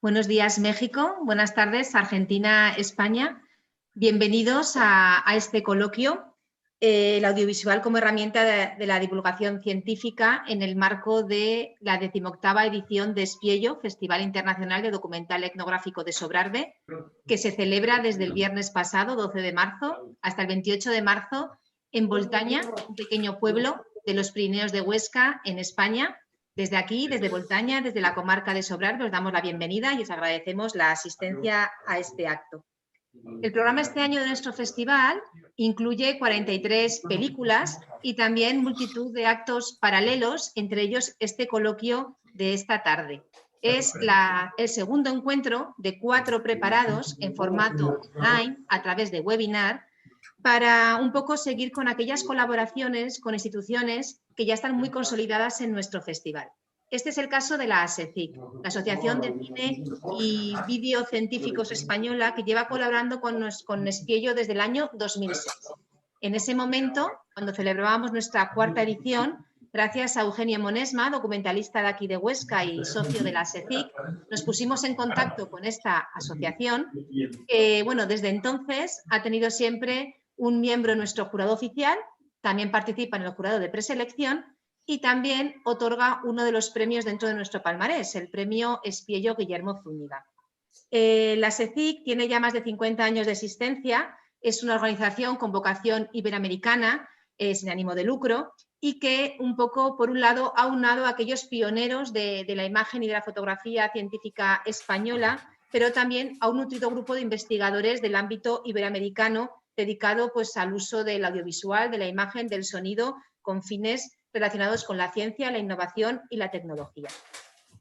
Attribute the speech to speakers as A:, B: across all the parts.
A: Buenos días, México. Buenas tardes, Argentina, España. Bienvenidos a este coloquio, el audiovisual como herramienta de la divulgación científica en el marco de la 18ª edición de Espiello, Festival Internacional de Documental Etnográfico de Sobrarbe, que se celebra desde el viernes pasado, 12 de marzo, hasta el 28 de marzo en Voltaña, un pequeño pueblo de los Pirineos de Huesca, en España. Desde aquí, desde Voltaña, desde la comarca de Sobrarbe, os damos la bienvenida y os agradecemos la asistencia a este acto. El programa este año de nuestro festival incluye 43 películas y también multitud de actos paralelos, entre ellos este coloquio de esta tarde. Es el segundo encuentro de 4 preparados en formato online a través de webinar para un poco seguir con aquellas colaboraciones con instituciones que ya están muy consolidadas en nuestro festival. Este es el caso de la ASECIC, la Asociación de Cine y Vídeo Científicos Española, que lleva colaborando con Espiello desde el año 2006. En ese momento, cuando celebrábamos nuestra 4ª edición, gracias a Eugenio Monesma, documentalista de aquí de Huesca y socio de la ASECIC, nos pusimos en contacto con esta asociación que, bueno, desde entonces ha tenido siempre un miembro en nuestro jurado oficial, también participa en el jurado de preselección y también otorga uno de los premios dentro de nuestro palmarés, el premio Espiello Guillermo Zúñiga. La ASECIC tiene ya más de 50 años de existencia, es una organización con vocación iberoamericana, sin ánimo de lucro, y que un poco, por un lado, ha unado a aquellos pioneros de la imagen y de la fotografía científica española, pero también a un nutrido grupo de investigadores del ámbito iberoamericano dedicado pues, al uso del audiovisual, de la imagen, del sonido, con fines relacionados con la ciencia, la innovación y la tecnología.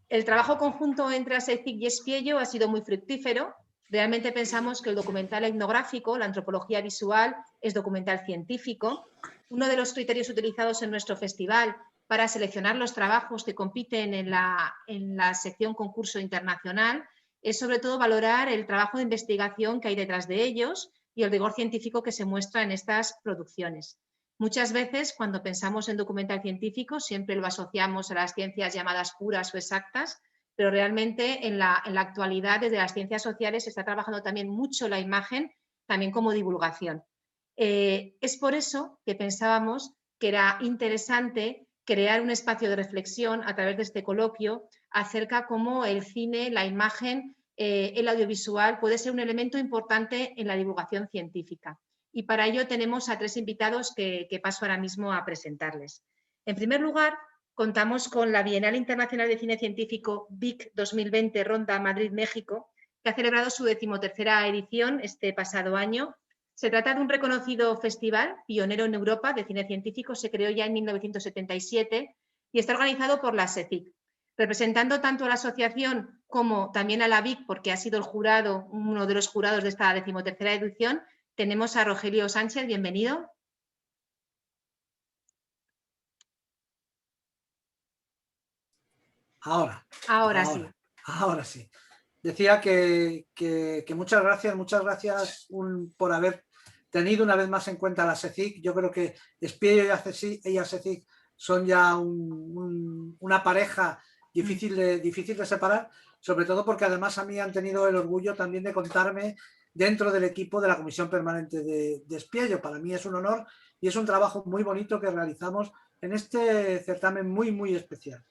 A: El trabajo conjunto entre ASECIC y Espiello ha sido muy fructífero. Realmente pensamos que el documental etnográfico, la antropología visual, es documental científico. Uno de los criterios utilizados en nuestro festival para seleccionar los trabajos que compiten en la sección concurso internacional es sobre todo valorar el trabajo de investigación que hay detrás de ellos y el rigor científico que se muestra en estas producciones. Muchas veces, cuando pensamos en documental científico, siempre lo asociamos a las ciencias llamadas puras o exactas, pero realmente en la actualidad, desde las ciencias sociales, se está trabajando también mucho la imagen, también como divulgación. Es por eso que pensábamos que era interesante crear un espacio de reflexión a través de este coloquio acerca de cómo el cine, la imagen, el audiovisual puede ser un elemento importante en la divulgación científica. Y para ello tenemos a 3 invitados que paso ahora mismo a presentarles. En primer lugar, contamos con la Bienal Internacional de Cine Científico BIC 2020 Ronda Madrid, México, que ha celebrado su 13ª edición este pasado año. Se trata de un reconocido festival, pionero en Europa de cine científico, se creó ya en 1977 y está organizado por la ASECIC. Representando tanto a la asociación como también a la BIC, porque ha sido el jurado, uno de los jurados de esta 13ª edición, tenemos a Rogelio Sánchez, bienvenido. Ahora sí.
B: Decía que muchas gracias por haber tenido una vez más en cuenta la ASECIC. Yo creo que Espiello y ASECIC son ya una pareja difícil de separar, sobre todo porque además a mí han tenido el orgullo también de contarme dentro del equipo de la Comisión Permanente de Espiello. Para mí es un honor y es un trabajo muy bonito que realizamos en este certamen muy especial.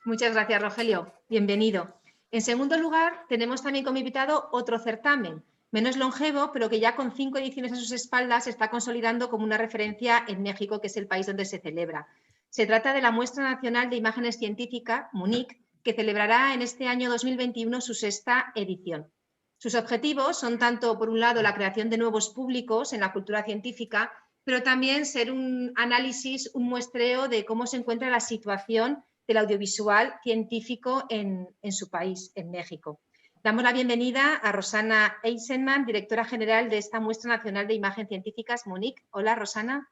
A: Muchas gracias, Rogelio. Bienvenido. En segundo lugar, tenemos también como invitado otro certamen, menos longevo, pero que ya con 5 ediciones a sus espaldas se está consolidando como una referencia en México, que es el país donde se celebra. Se trata de la Muestra Nacional de Imágenes Científicas, MUNIC, que celebrará en este año 2021 su 6ª edición. Sus objetivos son tanto, por un lado, la creación de nuevos públicos en la cultura científica, pero también ser un análisis, un muestreo de cómo se encuentra la situación del audiovisual científico en su país, en México. Damos la bienvenida a Rosana Eisenman, directora general de esta Muestra Nacional de Imagen Científicas, MUNIC. Hola, Rosana.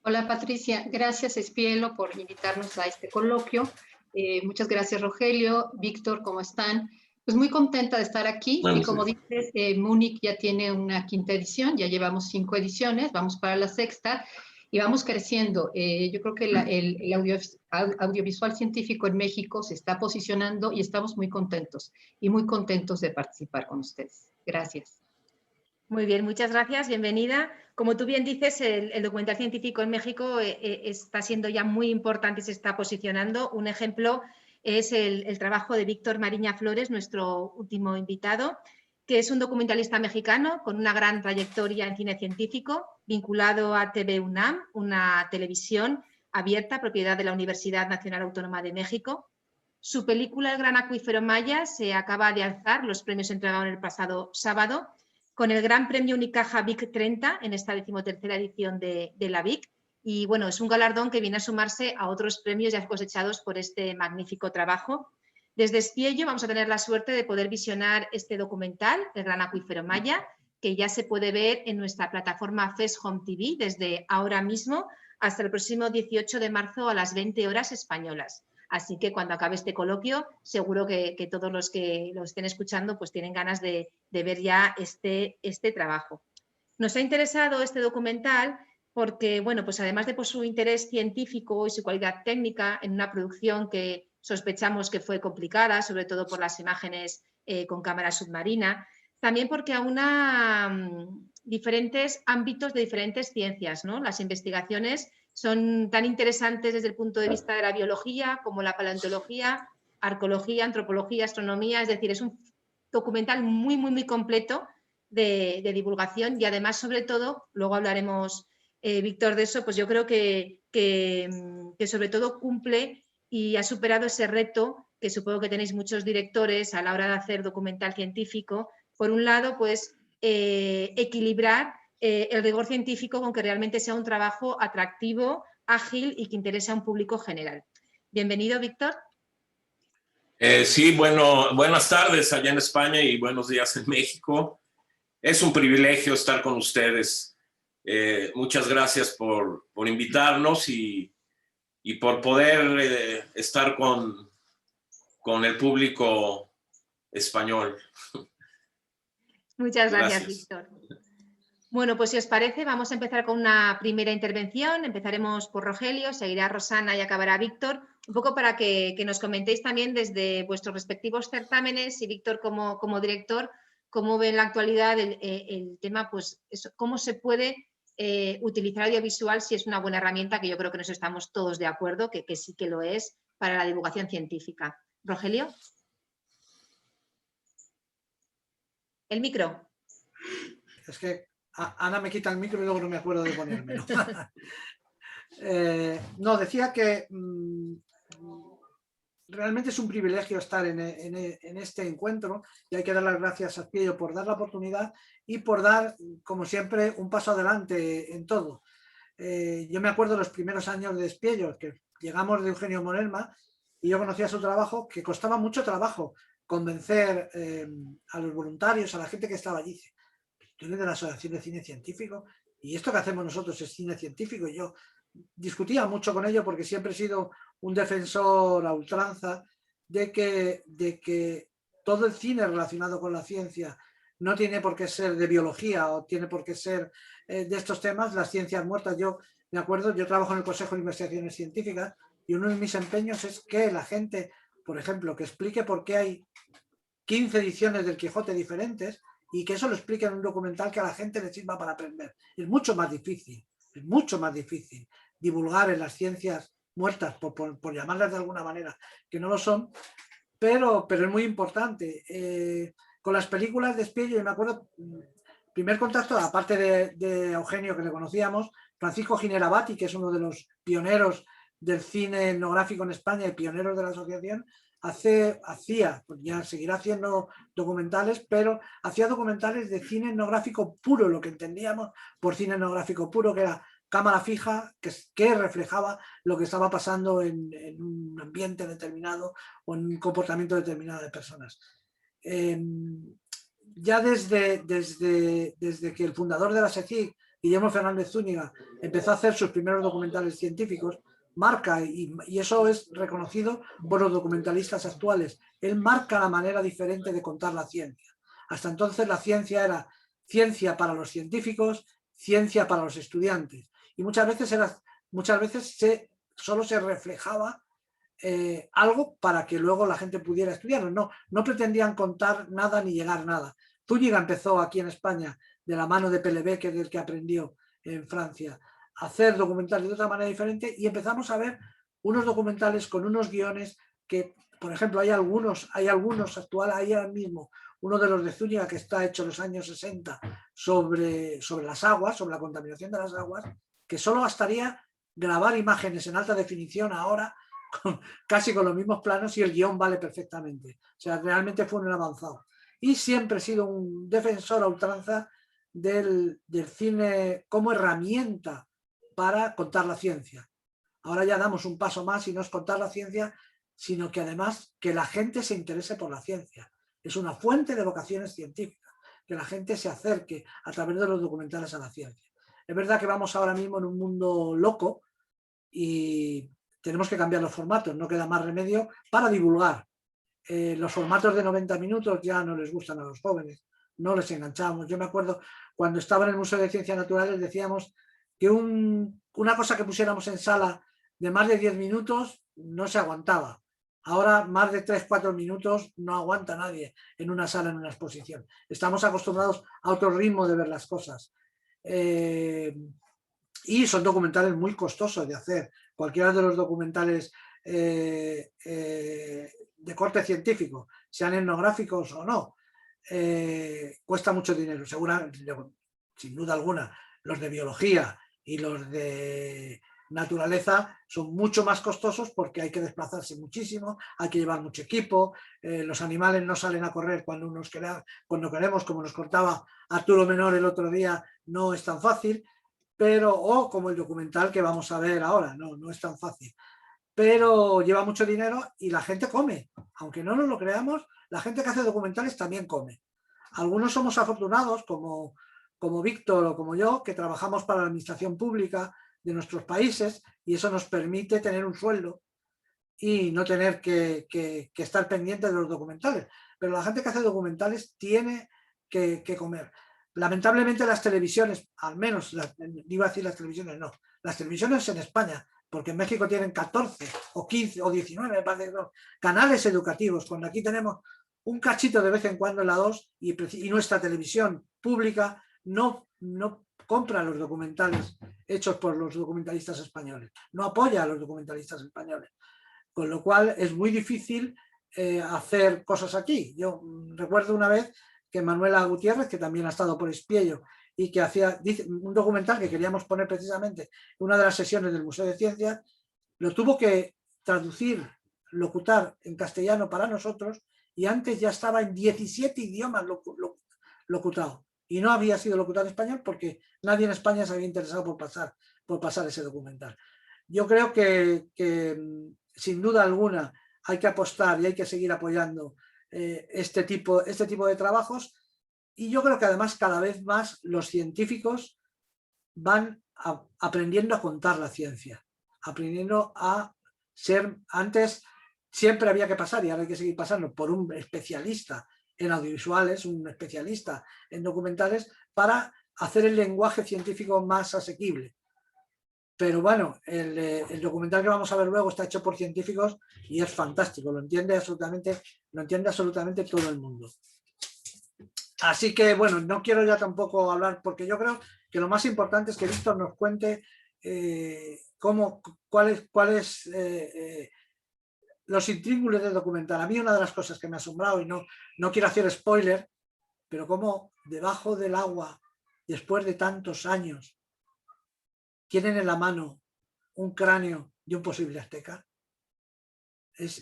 C: Hola, Patricia. Gracias, Espiello, por invitarnos a este coloquio. Muchas gracias, Rogelio. Víctor, ¿cómo están? Pues muy contenta de estar aquí.
D: Bueno,
C: y como dices, MUNIC ya tiene una 5ª edición, ya llevamos 5 ediciones, vamos para la 6ª. y vamos creciendo. Yo creo que el audiovisual científico en México se está posicionando y estamos muy contentos de participar con ustedes. Gracias.
A: Muy bien, muchas gracias, bienvenida. Como tú bien dices, el documental científico en México está siendo ya muy importante y se está posicionando. Un ejemplo es el trabajo de Víctor Mariña Flores, nuestro último invitado, que es un documentalista mexicano con una gran trayectoria en cine científico, vinculado a TV UNAM, una televisión abierta, propiedad de la Universidad Nacional Autónoma de México. Su película El Gran Acuífero Maya se acaba de alzar los premios entregados el pasado sábado, con el Gran Premio Unicaja Vic 30 en esta 13ª edición de la Vic. Y bueno, es un galardón que viene a sumarse a otros premios ya cosechados por este magnífico trabajo. Desde Espiello vamos a tener la suerte de poder visionar este documental, El Gran Acuífero Maya, que ya se puede ver en nuestra plataforma FES Home TV desde ahora mismo hasta el próximo 18 de marzo a las 20 horas españolas. Así que cuando acabe este coloquio, seguro que todos los que lo estén escuchando pues tienen ganas de ver ya este trabajo. Nos ha interesado este documental porque, bueno, pues además de por su interés científico y su calidad técnica en una producción que sospechamos que fue complicada, sobre todo por las imágenes con cámara submarina, también porque aúna diferentes ámbitos de diferentes ciencias, ¿no? Las investigaciones son tan interesantes desde el punto de vista de la biología como la paleontología, arqueología, antropología, astronomía, es decir, es un documental muy, muy, muy completo de divulgación y además, sobre todo, luego hablaremos, Víctor, de eso, pues yo creo que sobre todo cumple y ha superado ese reto que supongo que tenéis muchos directores a la hora de hacer documental científico. Por un lado, pues equilibrar el rigor científico con que realmente sea un trabajo atractivo, ágil y que interese a un público general. Bienvenido, Víctor.
D: Sí, bueno, buenas tardes allá en España y buenos días en México. Es un privilegio estar con ustedes. Muchas gracias por invitarnos y por poder estar con el público español.
A: Muchas gracias, Víctor. Bueno, pues si os parece, vamos a empezar con una primera intervención. Empezaremos por Rogelio, seguirá Rosana y acabará Víctor. Un poco para que nos comentéis también desde vuestros respectivos certámenes y Víctor como director, cómo ve en la actualidad el tema, pues eso, cómo se puede utilizar audiovisual si es una buena herramienta, que yo creo que nos estamos todos de acuerdo, que sí que lo es para la divulgación científica. Rogelio. El micro.
B: Es que Ana me quita el micro y luego no me acuerdo de ponérmelo. No, decía que realmente es un privilegio estar en este encuentro y hay que dar las gracias a Espiello por dar la oportunidad y por dar, como siempre, un paso adelante en todo. Yo me acuerdo de los primeros años de Espiello, que llegamos de Eugenio Morelma y yo conocía su trabajo, que costaba mucho trabajo convencer a los voluntarios, a la gente que estaba allí. Tú eres de la Asociación de Cine Científico y esto que hacemos nosotros es cine científico. Y yo discutía mucho con ellos porque siempre he sido un defensor a ultranza de que todo el cine relacionado con la ciencia no tiene por qué ser de biología o tiene por qué ser de estos temas, las ciencias muertas. Yo me acuerdo, yo trabajo en el Consejo de Investigaciones Científicas y uno de mis empeños es que la gente, por ejemplo, que explique por qué hay 15 ediciones del Quijote diferentes y que eso lo explique en un documental que a la gente le sirva para aprender. Es mucho más difícil divulgar en las ciencias muertas, por llamarlas de alguna manera, que no lo son, pero es muy importante. Con las películas de Espiello, me acuerdo, primer contacto, aparte de Eugenio, que le conocíamos, Francisco Ginerabati, que es uno de los pioneros del cine etnográfico en España y pioneros de la asociación, hacía, pues ya seguirá haciendo documentales, pero hacía documentales de cine etnográfico puro, lo que entendíamos por cine etnográfico puro, que era cámara fija, que reflejaba lo que estaba pasando en un ambiente determinado o en un comportamiento determinado de personas. Ya desde que el fundador de la SECIC, Guillermo Fernández Zúñiga, empezó a hacer sus primeros documentales científicos, marca, y eso es reconocido por los documentalistas actuales, él marca la manera diferente de contar la ciencia. Hasta entonces la ciencia era ciencia para los científicos, ciencia para los estudiantes. y muchas veces solo se reflejaba algo para que luego la gente pudiera estudiarlo. No pretendían contar nada ni llegar nada. Zúñiga empezó aquí en España de la mano de Pelebé, que es el que aprendió en Francia, a hacer documentales de otra manera diferente, y empezamos a ver unos documentales con unos guiones que, por ejemplo, hay algunos actuales, hay ahora mismo uno de los de Zúñiga que está hecho en los años 60 sobre las aguas, sobre la contaminación de las aguas, que solo bastaría grabar imágenes en alta definición ahora, casi con los mismos planos, y el guión vale perfectamente. O sea, realmente fue un avanzado. Y siempre he sido un defensor a ultranza del cine como herramienta para contar la ciencia. Ahora ya damos un paso más y no es contar la ciencia, sino que además que la gente se interese por la ciencia. Es una fuente de vocaciones científicas, que la gente se acerque a través de los documentales a la ciencia. Es verdad que vamos ahora mismo en un mundo loco y tenemos que cambiar los formatos, no queda más remedio para divulgar. Los formatos de 90 minutos ya no les gustan a los jóvenes, no les enganchamos. Yo me acuerdo cuando estaba en el Museo de Ciencias Naturales, decíamos que una cosa que pusiéramos en sala de más de 10 minutos no se aguantaba. Ahora más de 3-4 minutos no aguanta nadie en una sala, en una exposición. Estamos acostumbrados a otro ritmo de ver las cosas. Y son documentales muy costosos de hacer. Cualquiera de los documentales de corte científico, sean etnográficos o no, cuesta mucho dinero. Seguramente, sin duda alguna, los de biología y los de naturaleza son mucho más costosos porque hay que desplazarse muchísimo, hay que llevar mucho equipo, los animales no salen a correr cuando queremos, como nos contaba Arturo Menor el otro día, no es tan fácil, o como el documental que vamos a ver ahora, no es tan fácil, pero lleva mucho dinero y la gente come, aunque no nos lo creamos, la gente que hace documentales también come. Algunos somos afortunados, como Víctor o como yo, que trabajamos para la administración pública de nuestros países, y eso nos permite tener un sueldo y no tener que estar pendiente de los documentales. Pero la gente que hace documentales tiene que comer. Lamentablemente las televisiones, al menos, iba a decir las televisiones, no, las televisiones en España, porque en México tienen 14 o 15 o 19, me parece, canales educativos, cuando aquí tenemos un cachito de vez en cuando en la 2 y nuestra televisión pública no compra los documentales hechos por los documentalistas españoles, no apoya a los documentalistas españoles, con lo cual es muy difícil hacer cosas aquí. Yo recuerdo una vez que Manuela Gutiérrez, que también ha estado por Espiello y que hacía un documental que queríamos poner precisamente en una de las sesiones del Museo de Ciencias, lo tuvo que traducir, locutar en castellano para nosotros, y antes ya estaba en 17 idiomas locutado. Y no había sido locutado en español porque nadie en España se había interesado por pasar ese documental. Yo creo que sin duda alguna hay que apostar y hay que seguir apoyando este tipo de trabajos, y yo creo que además cada vez más los científicos van aprendiendo a contar la ciencia, aprendiendo a ser, antes siempre había que pasar, y ahora hay que seguir pasando por un especialista en audiovisuales, un especialista en documentales, para hacer el lenguaje científico más asequible. Pero bueno, el documental que vamos a ver luego está hecho por científicos y es fantástico, lo entiende absolutamente todo el mundo. Así que bueno, no quiero ya tampoco hablar, porque yo creo que lo más importante es que Víctor nos cuente cuáles los intríngulis del documental. A mí una de las cosas que me ha asombrado, y no quiero hacer spoiler, pero cómo debajo del agua, después de tantos años, tienen en la mano un cráneo de un posible azteca.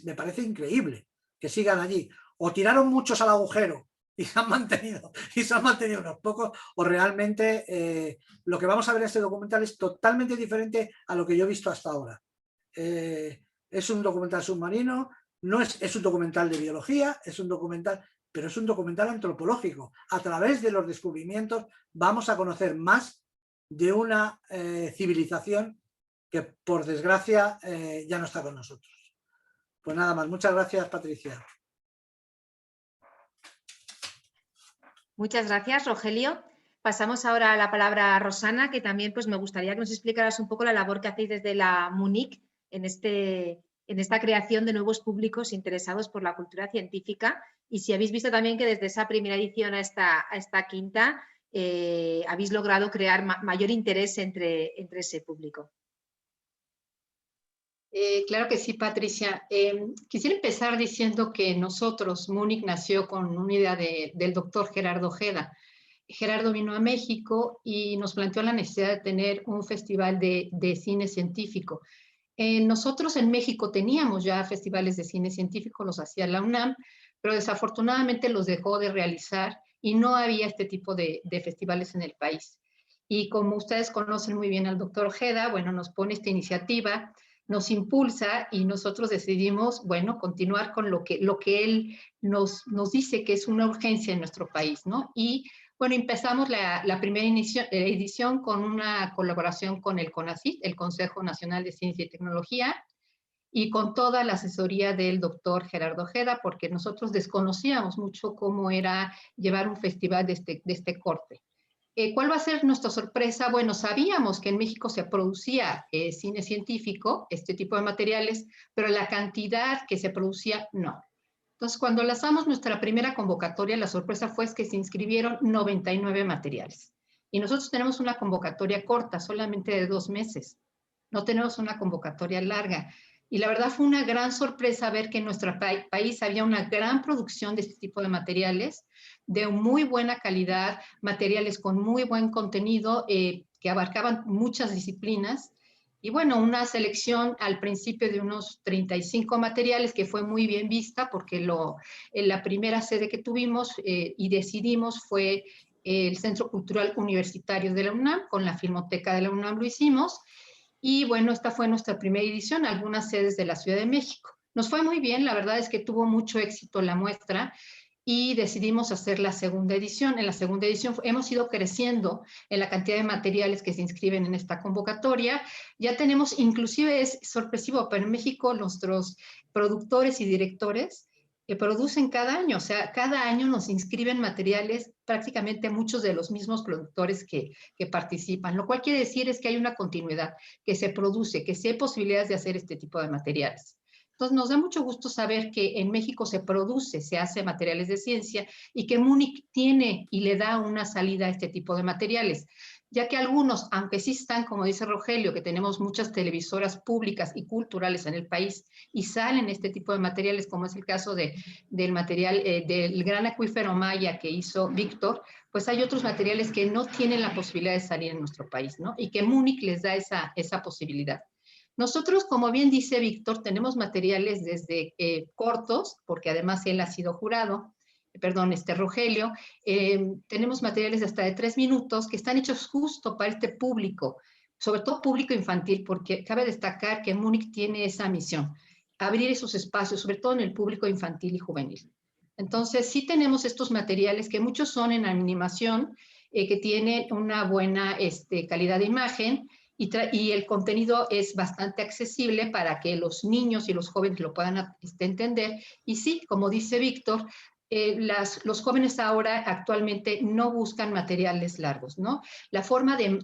B: Me parece increíble que sigan allí. O tiraron muchos al agujero y se han mantenido unos pocos, o realmente lo que vamos a ver en este documental es totalmente diferente a lo que yo he visto hasta ahora. Es un documental submarino, es un documental de biología, pero es un documental antropológico. A través de los descubrimientos vamos a conocer más de una civilización que, por desgracia, ya no está con nosotros. Pues nada más. Muchas gracias, Patricia.
A: Muchas gracias, Rogelio. Pasamos ahora la palabra a Rosana, que también pues, me gustaría que nos explicaras un poco la labor que hacéis desde la MUNIC en esta creación de nuevos públicos interesados por la cultura científica, y si habéis visto también que desde esa primera edición a esta quinta habéis logrado crear mayor interés entre ese público.
C: Claro que sí, Patricia. Quisiera empezar diciendo que nosotros, MUNIC nació con una idea del doctor Gerardo Ojeda. Gerardo vino a México y nos planteó la necesidad de tener un festival de cine científico. Nosotros en México teníamos ya festivales de cine científico, los hacía la UNAM, pero desafortunadamente los dejó de realizar y no había este tipo de festivales en el país. Y como ustedes conocen muy bien al doctor Ojeda, bueno, nos pone esta iniciativa, nos impulsa y nosotros decidimos, bueno, continuar con lo que él nos dice que es una urgencia en nuestro país, ¿no? Y bueno, empezamos la primera edición con una colaboración con el CONACYT, el Consejo Nacional de Ciencia y Tecnología, y con toda la asesoría del doctor Gerardo Ojeda, porque nosotros desconocíamos mucho cómo era llevar un festival de este corte. ¿Cuál va a ser nuestra sorpresa? Bueno, sabíamos que en México se producía cine científico, este tipo de materiales, pero la cantidad que se producía, no. Entonces, cuando lanzamos nuestra primera convocatoria, la sorpresa fue que se inscribieron 99 materiales. Y nosotros tenemos una convocatoria corta, solamente de 2 meses. No tenemos una convocatoria larga. Y la verdad fue una gran sorpresa ver que en nuestro país había una gran producción de este tipo de materiales, de muy buena calidad, materiales con muy buen contenido, que abarcaban muchas disciplinas. Y bueno, una selección al principio de unos 35 materiales que fue muy bien vista porque en la primera sede que tuvimos y decidimos fue el Centro Cultural Universitario de la UNAM, con la Filmoteca de la UNAM lo hicimos. Y bueno, esta fue nuestra primera edición, algunas sedes de la Ciudad de México. Nos fue muy bien, la verdad es que tuvo mucho éxito la muestra y decidimos hacer la segunda edición. En la segunda edición hemos ido creciendo en la cantidad de materiales que se inscriben en esta convocatoria. Ya tenemos, inclusive es sorpresivo, pero en México nuestros productores y directores que producen cada año, o sea, cada año nos inscriben materiales prácticamente muchos de los mismos productores que participan, lo cual quiere decir es que hay una continuidad, que se produce, que sí hay posibilidades de hacer este tipo de materiales. Entonces, nos da mucho gusto saber que en México se produce, se hace materiales de ciencia y que MUNIC tiene y le da una salida a este tipo de materiales, ya que algunos, aunque sí están, como dice Rogelio, que tenemos muchas televisoras públicas y culturales en el país y salen este tipo de materiales, como es el caso del material del gran acuífero maya que hizo Víctor, pues hay otros materiales que no tienen la posibilidad de salir en nuestro país, ¿no? Y que MUNIC les da esa posibilidad. Nosotros, como bien dice Víctor, tenemos materiales desde cortos, porque además él ha sido jurado, Rogelio, tenemos materiales hasta de 3 minutos que están hechos justo para este público, sobre todo público infantil, porque cabe destacar que MUNIC tiene esa misión, abrir esos espacios, sobre todo en el público infantil y juvenil. Entonces, sí tenemos estos materiales que muchos son en animación, que tienen una buena calidad de imagen, y el contenido es bastante accesible para que los niños y los jóvenes lo puedan entender. Y sí, como dice Víctor, los jóvenes ahora actualmente no buscan materiales largos, ¿no? La forma de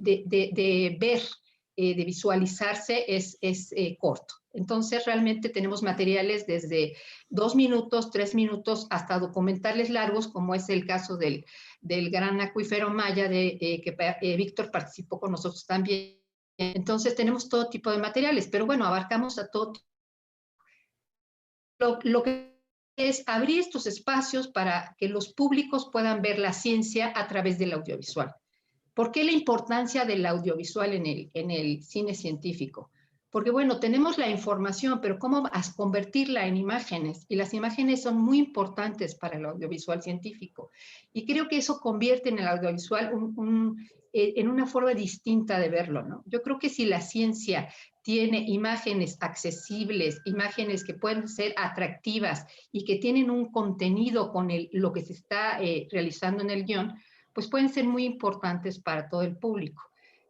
C: ver, de visualizarse es corto. Entonces, realmente tenemos materiales desde 2 minutos, 3 minutos, hasta documentales largos, como es el caso del gran acuífero maya, que Víctor participó con nosotros también. Entonces tenemos todo tipo de materiales, pero bueno, abarcamos a todo. Lo que es abrir estos espacios para que los públicos puedan ver la ciencia a través del audiovisual. ¿Por qué la importancia del audiovisual en el cine científico? Porque bueno, tenemos la información, pero ¿cómo convertirla en imágenes? Y las imágenes son muy importantes para el audiovisual científico. Y creo que eso convierte en el audiovisual en una forma distinta de verlo, ¿no? Yo creo que si la ciencia tiene imágenes accesibles, imágenes que pueden ser atractivas y que tienen un contenido con lo que se está realizando en el guión, pues pueden ser muy importantes para todo el público.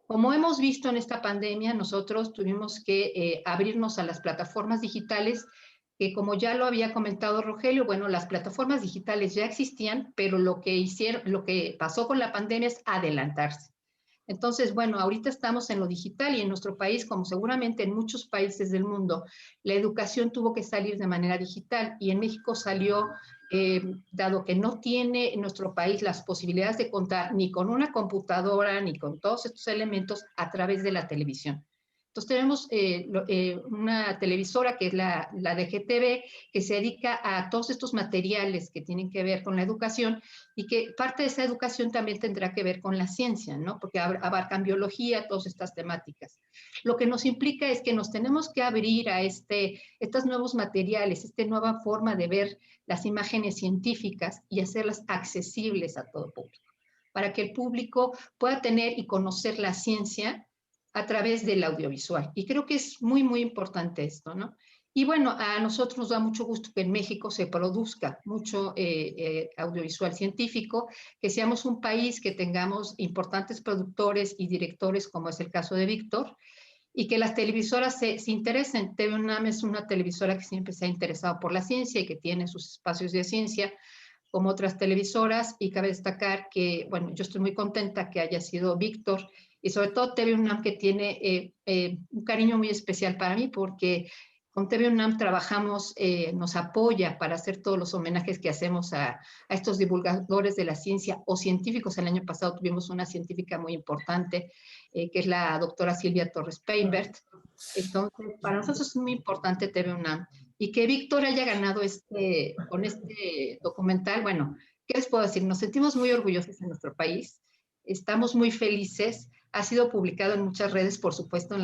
C: Como hemos visto en esta pandemia, nosotros tuvimos que abrirnos a las plataformas digitales, que como ya lo había comentado Rogelio, bueno, las plataformas digitales ya existían, pero lo que pasó con la pandemia es adelantarse. Entonces, bueno, ahorita estamos en lo digital y en nuestro país, como seguramente en muchos países del mundo, la educación tuvo que salir de manera digital y en México salió, dado que no tiene en nuestro país las posibilidades de contar ni con una computadora ni con todos estos elementos a través de la televisión. Entonces tenemos una televisora que es la de GTV, que se dedica a todos estos materiales que tienen que ver con la educación y que parte de esa educación también tendrá que ver con la ciencia, ¿no? Porque abarcan biología, todas estas temáticas. Lo que nos implica es que nos tenemos que abrir a estos nuevos materiales, esta nueva forma de ver las imágenes científicas y hacerlas accesibles a todo público, para que el público pueda tener y conocer la ciencia a través del audiovisual. Y creo que es muy, muy importante esto, ¿no? Y bueno, a nosotros nos da mucho gusto que en México se produzca mucho audiovisual científico, que seamos un país que tengamos importantes productores y directores, como es el caso de Víctor, y que las televisoras se interesen. TV UNAM es una televisora que siempre se ha interesado por la ciencia y que tiene sus espacios de ciencia, como otras televisoras, y cabe destacar que, bueno, yo estoy muy contenta que haya sido Víctor, y sobre todo TV UNAM, que tiene un cariño muy especial para mí, porque con TV UNAM trabajamos, nos apoya para hacer todos los homenajes que hacemos a estos divulgadores de la ciencia o científicos. El año pasado tuvimos una científica muy importante, que es la doctora Silvia Torres Peinbert. Entonces, para nosotros es muy importante TV UNAM. Y que Víctor haya ganado con este documental, bueno, ¿qué les puedo decir? Nos sentimos muy orgullosos en nuestro país, estamos muy felices. Ha sido publicado en muchas redes, por supuesto en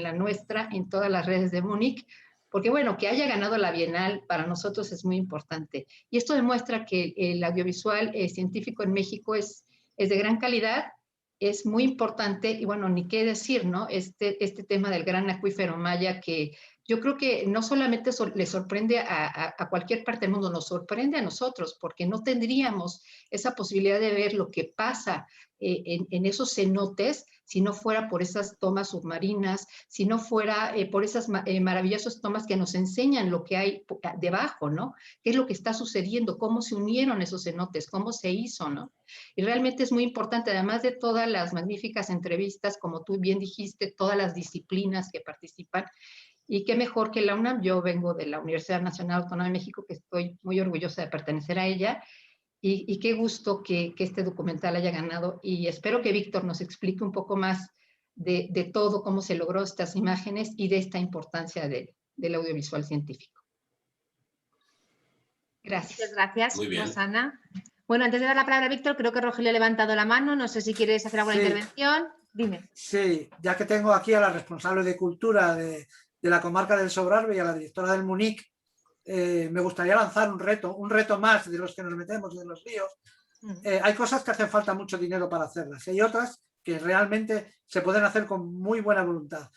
C: la nuestra, en todas las redes de Múnich, porque bueno, que haya ganado la Bienal para nosotros es muy importante. Y esto demuestra que el audiovisual científico en México es de gran calidad, es muy importante, y bueno, ni qué decir, ¿no? Este tema del gran acuífero maya, que yo creo que no solamente le sorprende a cualquier parte del mundo, nos sorprende a nosotros, porque no tendríamos esa posibilidad de ver lo que pasa en esos cenotes si no fuera por esas tomas submarinas, si no fuera por esas maravillosas tomas que nos enseñan lo que hay debajo, ¿no? ¿Qué es lo que está sucediendo? ¿Cómo se unieron esos cenotes? ¿Cómo se hizo, no? Y realmente es muy importante, además de todas las magníficas entrevistas, como tú bien dijiste, todas las disciplinas que participan. Y qué mejor que la UNAM. Yo vengo de la Universidad Nacional Autónoma de México, que estoy muy orgullosa de pertenecer a ella. Y qué gusto que este documental haya ganado. Y espero que Víctor nos explique un poco más de todo, cómo se logró estas imágenes y de esta importancia del audiovisual científico. Gracias.
A: Muchas gracias,
D: Muy bien.
A: Rosana. Bueno, antes de dar la palabra a Víctor, creo que Rogelio ha levantado la mano. No sé si quieres hacer alguna intervención. Dime.
B: Sí, ya que tengo aquí a la responsable de Cultura de la comarca del Sobrarbe y a la directora del Múnich, me gustaría lanzar un reto más de los que nos metemos de los líos. Hay cosas que hacen falta mucho dinero para hacerlas y hay otras que realmente se pueden hacer con muy buena voluntad.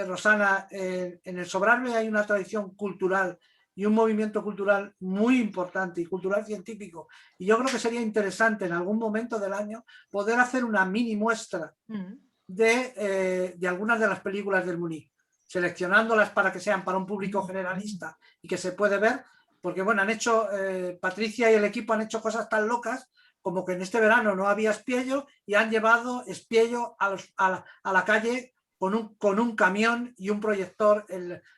B: Rosana, en el Sobrarbe hay una tradición cultural y un movimiento cultural muy importante y cultural científico, y yo creo que sería interesante en algún momento del año poder hacer una mini muestra de algunas de las películas del Múnich, seleccionándolas para que sean para un público generalista y que se puede ver, porque bueno, han hecho, Patricia y el equipo han hecho cosas tan locas como que en este verano no había Espiello y han llevado Espiello a la calle con un camión y un proyector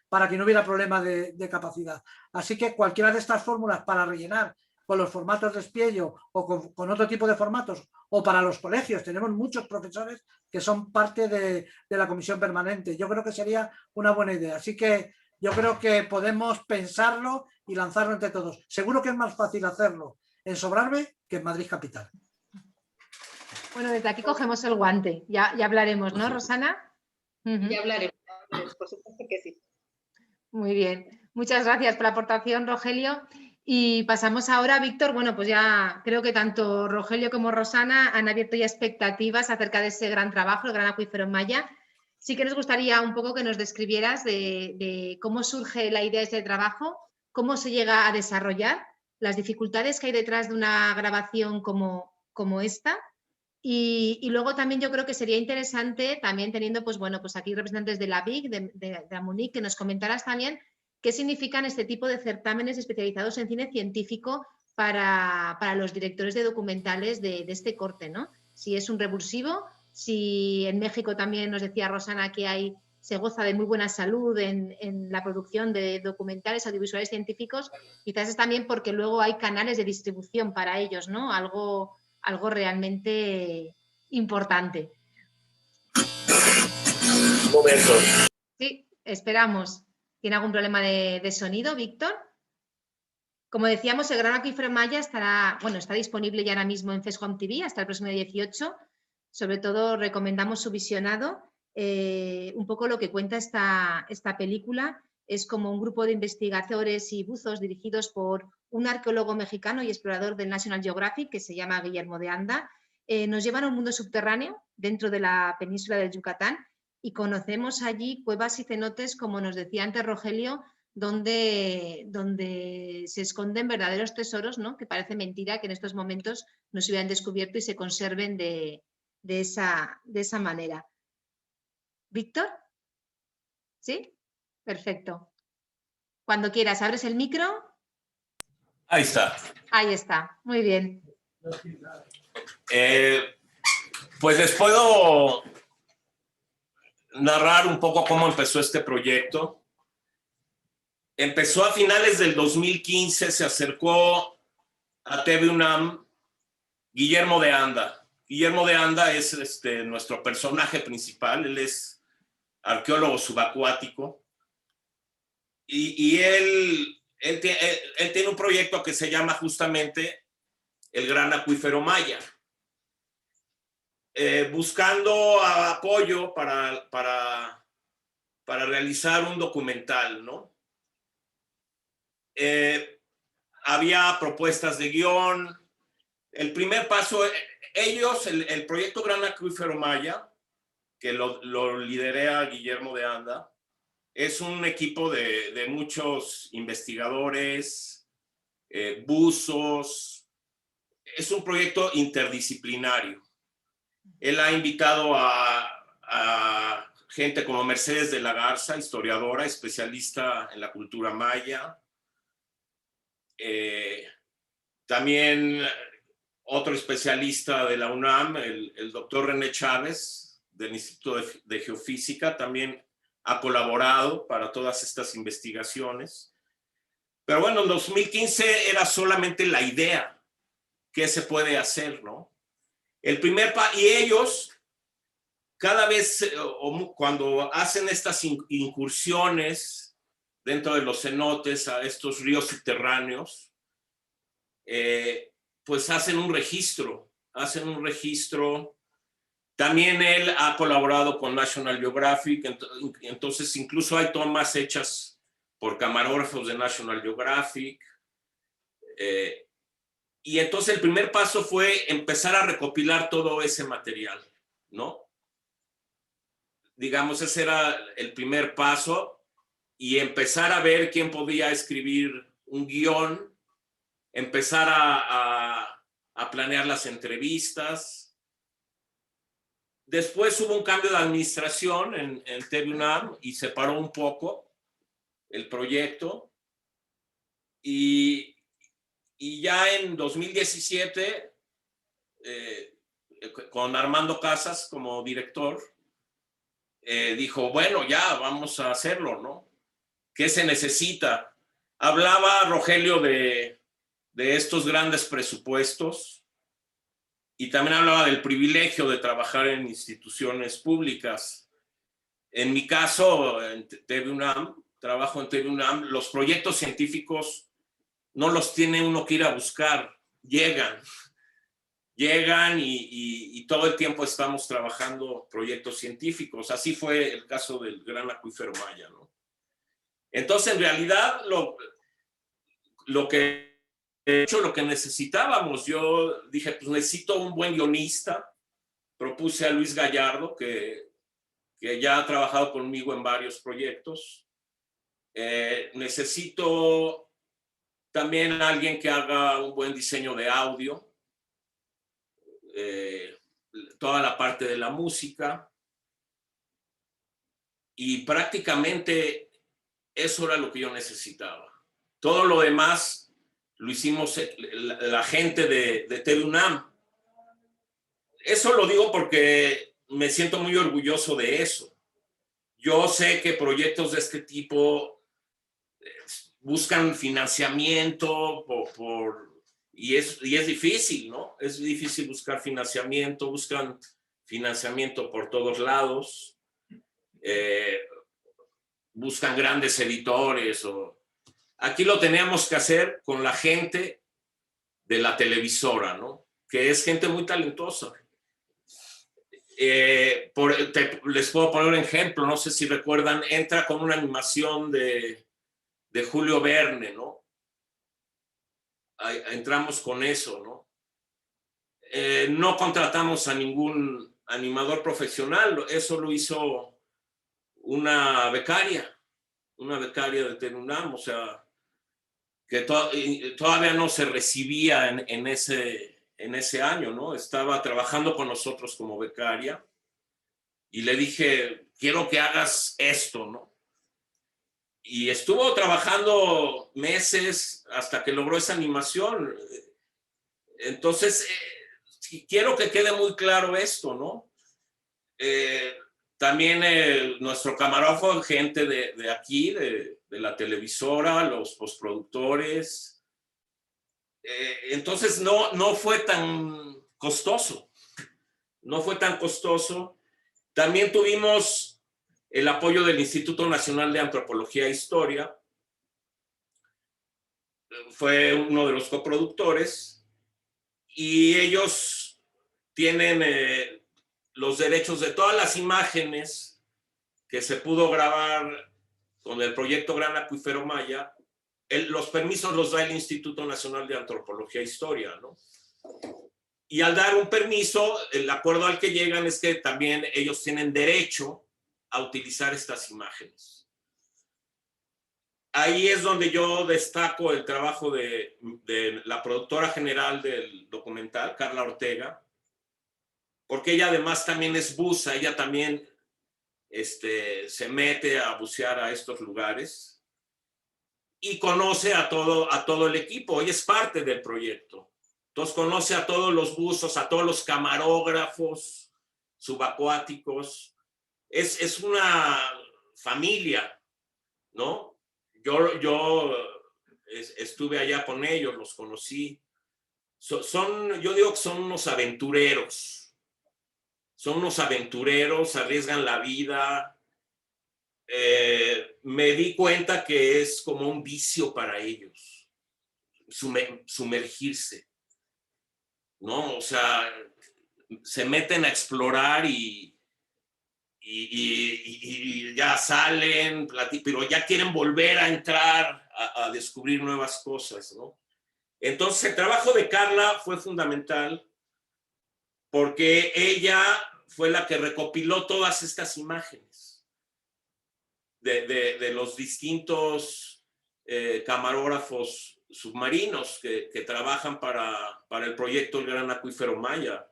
B: para que no hubiera problema de capacidad. Así que cualquiera de estas fórmulas para rellenar con los formatos de Espiello o con otro tipo de formatos, o para los colegios, tenemos muchos profesores que son parte de la comisión permanente. Yo creo que sería una buena idea. Así que yo creo que podemos pensarlo y lanzarlo entre todos. Seguro que es más fácil hacerlo en Sobrarbe que en Madrid capital.
A: Bueno, desde aquí cogemos el guante. Ya hablaremos, ¿no, Rosana?
C: Ya hablaremos, por supuesto que sí.
A: Muy bien. Muchas gracias por la aportación, Rogelio. Y pasamos ahora a Víctor. Bueno, pues ya creo que tanto Rogelio como Rosana han abierto ya expectativas acerca de ese gran trabajo, el gran acuífero maya. Sí que nos gustaría un poco que nos describieras de cómo surge la idea de este trabajo, cómo se llega a desarrollar, las dificultades que hay detrás de una grabación como esta. Y luego también yo creo que sería interesante, también teniendo pues aquí representantes de la BIC, de la Múnich, que nos comentaras también qué significan este tipo de certámenes especializados en cine científico para los directores de documentales de este corte, ¿no? Si es un revulsivo, si en México también nos decía Rosana que se goza de muy buena salud en la producción de documentales audiovisuales científicos, quizás es también porque luego hay canales de distribución para ellos, ¿no? Algo realmente importante.
D: Un momento.
A: Sí, esperamos. ¿Tiene algún problema de sonido, Víctor? Como decíamos, el Gran Acuífero Maya está disponible ya ahora mismo en CES Home TV hasta el próximo 18. Sobre todo recomendamos su visionado. Un poco lo que cuenta esta película es como un grupo de investigadores y buzos dirigidos por un arqueólogo mexicano y explorador del National Geographic que se llama Guillermo de Anda. Nos llevan a un mundo subterráneo dentro de la península del Yucatán y conocemos allí cuevas y cenotes, como nos decía antes Rogelio, donde se esconden verdaderos tesoros, ¿no? Que parece mentira que en estos momentos no se hubieran descubierto y se conserven de esa manera. ¿Víctor? ¿Sí? Perfecto. Cuando quieras, abres el micro.
D: Ahí está.
A: Ahí está, muy bien.
D: Pues les puedo narrar un poco cómo empezó este proyecto. Empezó a finales del 2015, se acercó a TV UNAM Guillermo de Anda. Guillermo de Anda es nuestro personaje principal, él es arqueólogo subacuático y él tiene un proyecto que se llama justamente el Gran Acuífero Maya. Buscando apoyo para realizar un documental, ¿no? Había propuestas de guión. El primer paso, el proyecto Gran Acuífero Maya, que lo lidera Guillermo de Anda, es un equipo de muchos investigadores, buzos. Es un proyecto interdisciplinario. Él ha invitado a gente como Mercedes de la Garza, historiadora, especialista en la cultura maya. También otro especialista de la UNAM, el doctor René Chávez, del Instituto de Geofísica, también ha colaborado para todas estas investigaciones. Pero bueno, en 2015 era solamente la idea, qué se puede hacer, ¿no? Y ellos, cada vez cuando hacen estas incursiones dentro de los cenotes a estos ríos subterráneos, pues hacen un registro. También él ha colaborado con National Geographic, entonces incluso hay tomas hechas por camarógrafos de National Geographic. Y entonces el primer paso fue empezar a recopilar todo ese material, ¿no? Digamos, ese era el primer paso, y empezar a ver quién podía escribir un guión, empezar a planear las entrevistas. Después hubo un cambio de administración en TV UNAM y se paró un poco el proyecto, y ya en 2017, con Armando Casas como director, dijo, bueno, ya vamos a hacerlo, ¿no? ¿Qué se necesita? Hablaba Rogelio de estos grandes presupuestos, y también hablaba del privilegio de trabajar en instituciones públicas. En mi caso, en TV UNAM, trabajo en TV UNAM, los proyectos científicos no los tiene uno que ir a buscar, llegan y todo el tiempo estamos trabajando proyectos científicos. Así fue el caso del Gran Acuífero Maya, ¿no? Entonces, en realidad, lo que necesitábamos, yo dije, pues necesito un buen guionista. Propuse a Luis Gallardo, que ya ha trabajado conmigo en varios proyectos. Necesito también alguien que haga un buen diseño de audio, toda la parte de la música, y prácticamente Eso era lo que yo necesitaba. Todo lo demás lo hicimos la gente de TV UNAM. Eso lo digo porque me siento muy orgulloso de eso. Yo sé que proyectos de este tipo buscan financiamiento y es difícil, ¿no? Es difícil buscar financiamiento, buscan financiamiento por todos lados, buscan grandes editores. Aquí lo teníamos que hacer con la gente de la televisora, ¿no? Que es gente muy talentosa. Les puedo poner un ejemplo, no sé si recuerdan, entra con una animación de Julio Verne, ¿no? Entramos con eso, ¿no? No contratamos a ningún animador profesional, eso lo hizo una becaria de TV UNAM, o sea, que todavía no se recibía en ese año, ¿no? Estaba trabajando con nosotros como becaria y le dije, quiero que hagas esto, ¿no? Y estuvo trabajando meses hasta que logró esa animación. Entonces, quiero que quede muy claro esto, ¿no? También nuestro camarógrafo, gente de aquí, de la televisora, los postproductores. Entonces, no fue tan costoso. No fue tan costoso. También tuvimos el apoyo del Instituto Nacional de Antropología e Historia. Fue uno de los coproductores y ellos tienen los derechos de todas las imágenes que se pudo grabar con el proyecto Gran Acuífero Maya. Los permisos los da el Instituto Nacional de Antropología e Historia, ¿no? Y al dar un permiso, el acuerdo al que llegan es que también ellos tienen derecho a utilizar estas imágenes. Ahí es donde yo destaco el trabajo de la productora general del documental, Carla Ortega, porque ella además también es buza, ella también se mete a bucear a estos lugares y conoce a todo el equipo, ella es parte del proyecto. Entonces conoce a todos los buzos, a todos los camarógrafos subacuáticos. Es una familia, ¿no? Yo estuve allá con ellos, los conocí. Yo digo que son unos aventureros. Son unos aventureros, arriesgan la vida. Me di cuenta que es como un vicio para ellos, sumergirse, ¿no? O sea, se meten a explorar y ya salen, pero ya quieren volver a entrar a descubrir nuevas cosas, ¿no? Entonces el trabajo de Carla fue fundamental porque ella fue la que recopiló todas estas imágenes de los distintos camarógrafos submarinos que trabajan para el proyecto El Gran Acuífero Maya.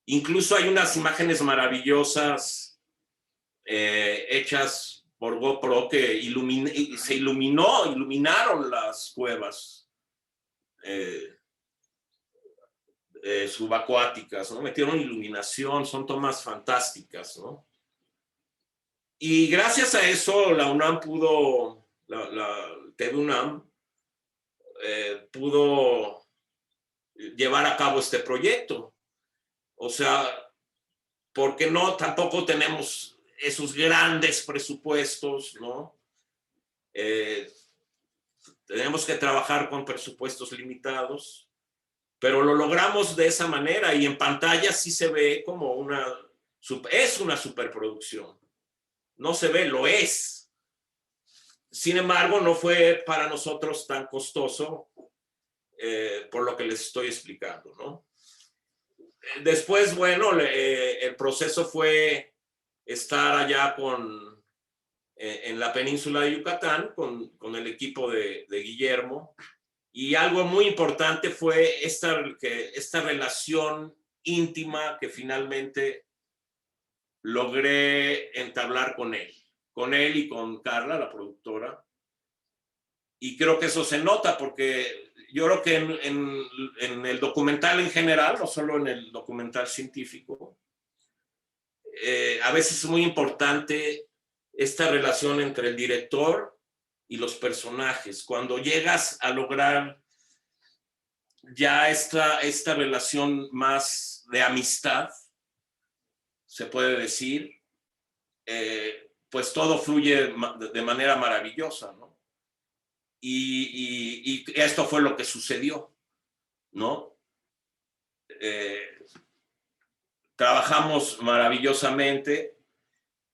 D: Incluso hay unas imágenes maravillosas hechas por GoPro que iluminaron las cuevas subacuáticas, ¿no? Metieron iluminación, son tomas fantásticas, ¿no? Y gracias a eso la UNAM pudo, TV UNAM pudo llevar a cabo este proyecto. O sea, porque tampoco tenemos esos grandes presupuestos, ¿no? Tenemos que trabajar con presupuestos limitados, pero lo logramos de esa manera y en pantalla sí se ve como es una superproducción. No se ve, lo es. Sin embargo, no fue para nosotros tan costoso por lo que les estoy explicando, ¿no? Después, bueno, el proceso fue estar allá en la península de Yucatán con el equipo de Guillermo. Y algo muy importante fue esta relación íntima que finalmente logré entablar con él y con Carla, la productora. Y creo que eso se nota porque yo creo que en el documental en general, no solo en el documental científico, a veces es muy importante esta relación entre el director y los personajes. Cuando llegas a lograr ya esta relación más de amistad, se puede decir, pues todo fluye de manera maravillosa, ¿no? Y esto fue lo que sucedió, ¿no? Trabajamos maravillosamente.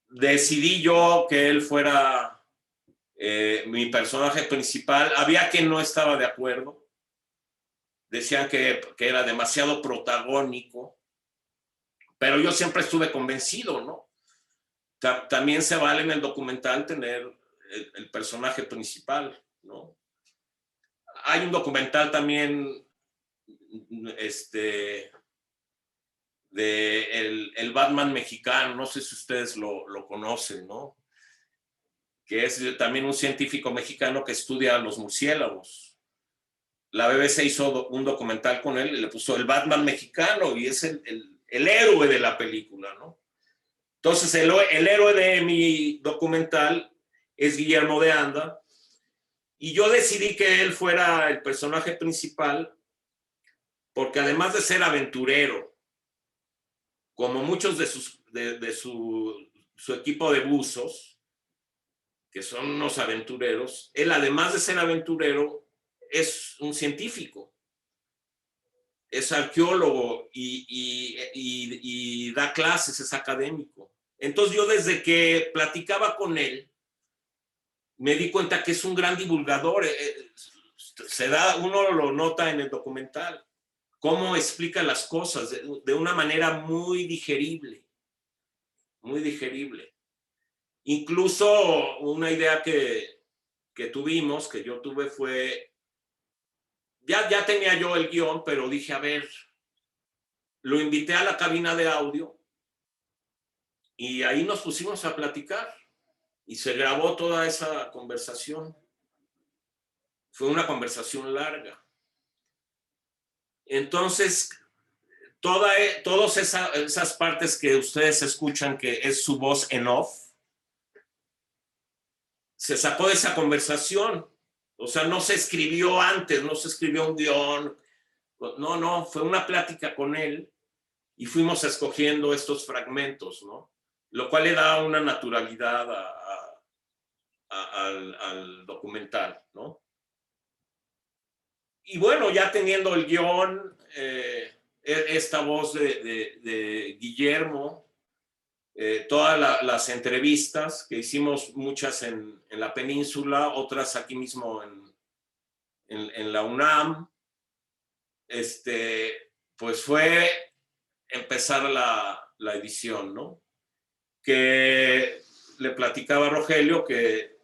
D: Decidí yo que él fuera mi personaje principal. Había quien no estaba de acuerdo. Decían que era demasiado protagónico, pero yo siempre estuve convencido, ¿no? También se vale en el documental tener el personaje principal, ¿no? Hay un documental también de el Batman mexicano, no sé si ustedes lo conocen, ¿no? Que es también un científico mexicano que estudia los murciélagos. La BBC hizo un documental con él y le puso el Batman mexicano y es el héroe de la película, ¿no? Entonces el héroe de mi documental es Guillermo de Anda y yo decidí que él fuera el personaje principal porque además de ser aventurero, como muchos de su equipo de buzos, que son unos aventureros, él además de ser aventurero es un científico, es arqueólogo y da clases, es académico. Entonces yo desde que platicaba con él, me di cuenta que es un gran divulgador. Uno lo nota en el documental, cómo explica las cosas de una manera muy digerible, muy digerible. Incluso una idea que tuvimos, que yo tuve fue, ya tenía yo el guión, pero dije, a ver, lo invité a la cabina de audio y ahí nos pusimos a platicar y se grabó toda esa conversación. Fue una conversación larga. Entonces, todas esas partes que ustedes escuchan que es su voz en off, se sacó de esa conversación. O sea, no se escribió antes, no se escribió un guión. No, fue una plática con él y fuimos escogiendo estos fragmentos, ¿no? Lo cual le da una naturalidad al documental, ¿no? Y bueno, ya teniendo el guión, esta voz de Guillermo, todas las entrevistas que hicimos, muchas en la península, otras aquí mismo en la UNAM, pues fue empezar la edición, ¿no? Que le platicaba a Rogelio que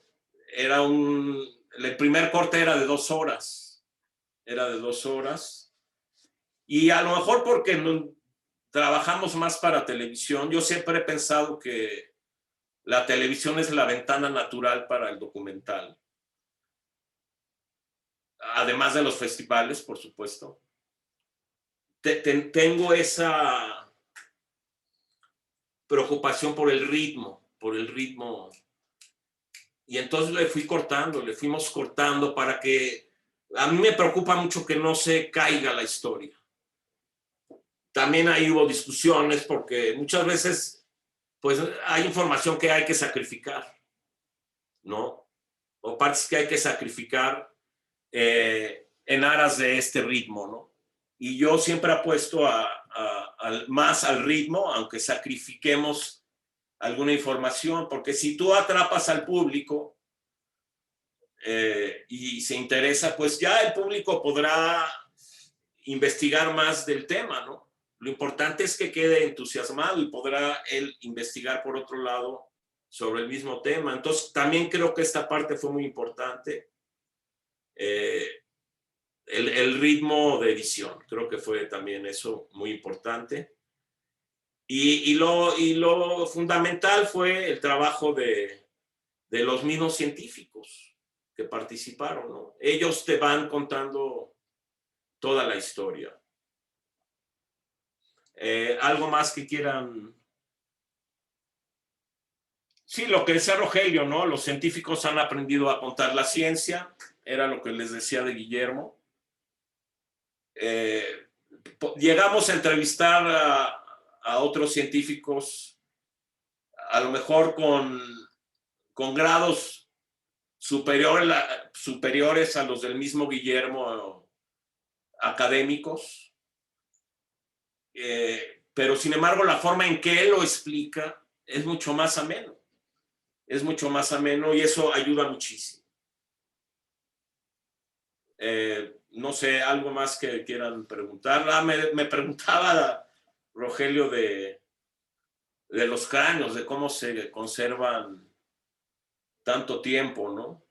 D: era el primer corte era de 2 horas, y a lo mejor porque trabajamos más para televisión. Yo siempre he pensado que la televisión es la ventana natural para el documental. Además de los festivales, por supuesto. Tengo esa preocupación por el ritmo. Y entonces le fuimos cortando para que... A mí me preocupa mucho que no se caiga la historia. También ahí hubo discusiones porque muchas veces pues hay información que hay que sacrificar, ¿no? O partes que hay que sacrificar en aras de este ritmo, ¿no? Y yo siempre apuesto más al ritmo, aunque sacrifiquemos alguna información, porque si tú atrapas al público y se interesa, pues ya el público podrá investigar más del tema, ¿no? Lo importante es que quede entusiasmado y podrá él investigar por otro lado sobre el mismo tema. Entonces, también creo que esta parte fue muy importante. El ritmo de edición, creo que fue también eso muy importante. Y lo fundamental fue el trabajo de los mismos científicos, que participaron, ¿no? Ellos te van contando toda la historia. ¿Algo más que quieran? Sí, lo que decía Rogelio, ¿no? Los científicos han aprendido a contar la ciencia, era lo que les decía de Guillermo. Llegamos a entrevistar a otros científicos, a lo mejor con grados superiores a los del mismo Guillermo, académicos. Pero sin embargo la forma en que él lo explica es mucho más ameno. Es mucho más ameno y eso ayuda muchísimo. No sé, algo más que quieran preguntar. Me preguntaba Rogelio de los cráneos, de cómo se conservan tanto tiempo, ¿no?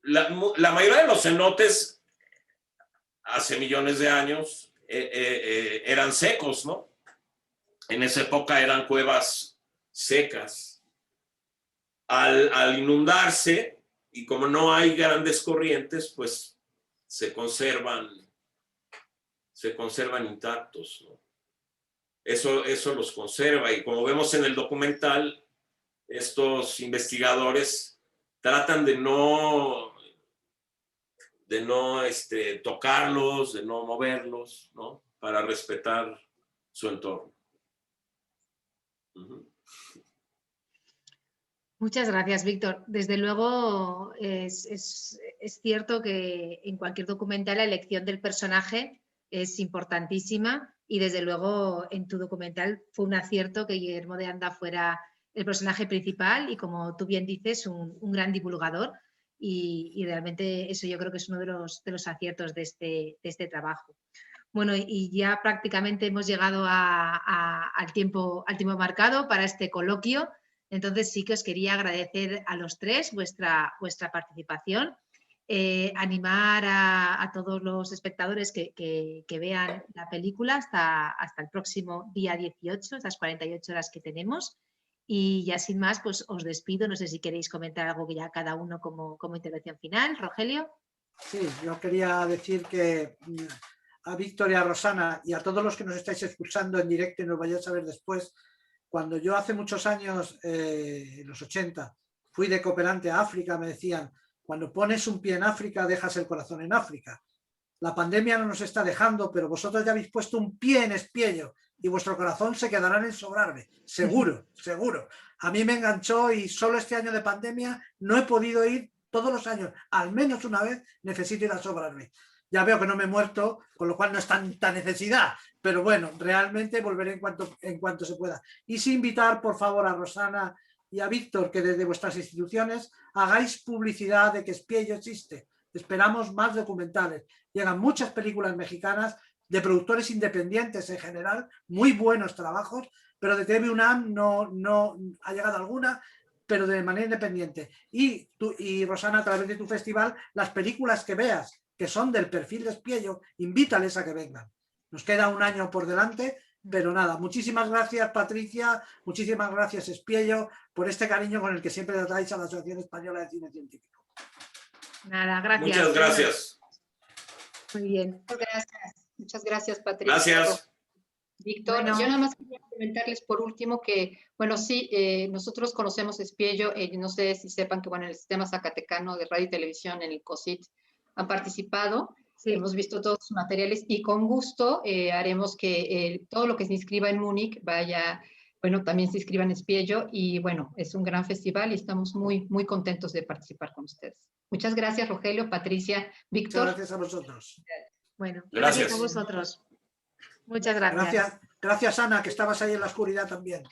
D: La mayoría de los cenotes hace millones de años eran secos, ¿no? En esa época eran cuevas secas. Al inundarse, y como no hay grandes corrientes, pues se conservan intactos, ¿no? Eso los conserva, y como vemos en el documental, estos investigadores tratan de no tocarlos, de no moverlos, ¿no? Para respetar su entorno.
A: Muchas gracias, Víctor. Desde luego es cierto que en cualquier documental la elección del personaje es importantísima, y desde luego en tu documental fue un acierto que Guillermo de Anda fuera el personaje principal y, como tú bien dices, un gran divulgador, y realmente eso yo creo que es uno de los aciertos de este trabajo. Bueno, y ya prácticamente hemos llegado al tiempo marcado para este coloquio. Entonces sí que os quería agradecer a los tres vuestra participación, animar a todos los espectadores que vean la película hasta el próximo día 18, estas 48 horas que tenemos. Y ya sin más, pues os despido. No sé si queréis comentar algo que ya cada uno como intervención final. Rogelio.
B: Sí, yo quería decir que a Víctor y a Rosana y a todos los que nos estáis escuchando en directo y nos vayáis a ver después, cuando yo hace muchos años, en los 80, fui de cooperante a África, me decían: cuando pones un pie en África, dejas el corazón en África. La pandemia no nos está dejando, pero vosotros ya habéis puesto un pie en Espiello y vuestro corazón se quedará en Sobrarbe, seguro, seguro. A mí me enganchó, y solo este año de pandemia no he podido ir. Todos los años, al menos una vez, necesito ir a Sobrarbe. Ya veo que no me he muerto, con lo cual no es tanta necesidad, pero bueno, realmente volveré en cuanto se pueda. Y sí, invitar por favor a Rosana y a Víctor que desde vuestras instituciones hagáis publicidad de que Espiello existe. Esperamos más documentales. Llegan muchas películas mexicanas de productores independientes en general, muy buenos trabajos, pero de TV UNAM no ha llegado alguna, pero de manera independiente. Y tú y Rosana, a través de tu festival, las películas que veas que son del perfil de Espiello, invítales a que vengan. Nos queda un año por delante, pero nada, muchísimas gracias, Patricia, muchísimas gracias, Espiello, por este cariño con el que siempre tratáis a la Asociación Española de Cine Científico.
A: Nada, gracias.
D: Muchas gracias.
A: Muy bien.
C: Muchas gracias, Patricia.
D: Gracias.
C: Víctor,
A: Bueno.
C: yo nada más quería comentarles por último que, bueno, sí, nosotros conocemos Espiello, no sé si sepan que, bueno, el Sistema Zacatecano de Radio y Televisión, en el COSIT, han participado, sí. Hemos visto todos sus materiales, y con gusto haremos que todo lo que se inscriba en Múnich vaya, bueno, también se inscriba en Espiello, y bueno, es un gran festival y estamos muy, muy contentos de participar con ustedes. Muchas gracias, Rogelio, Patricia, Víctor.
B: Muchas gracias a vosotros.
A: Bueno,
D: gracias
A: a vosotros. Muchas gracias.
B: Gracias, Ana, que estabas ahí en la oscuridad también.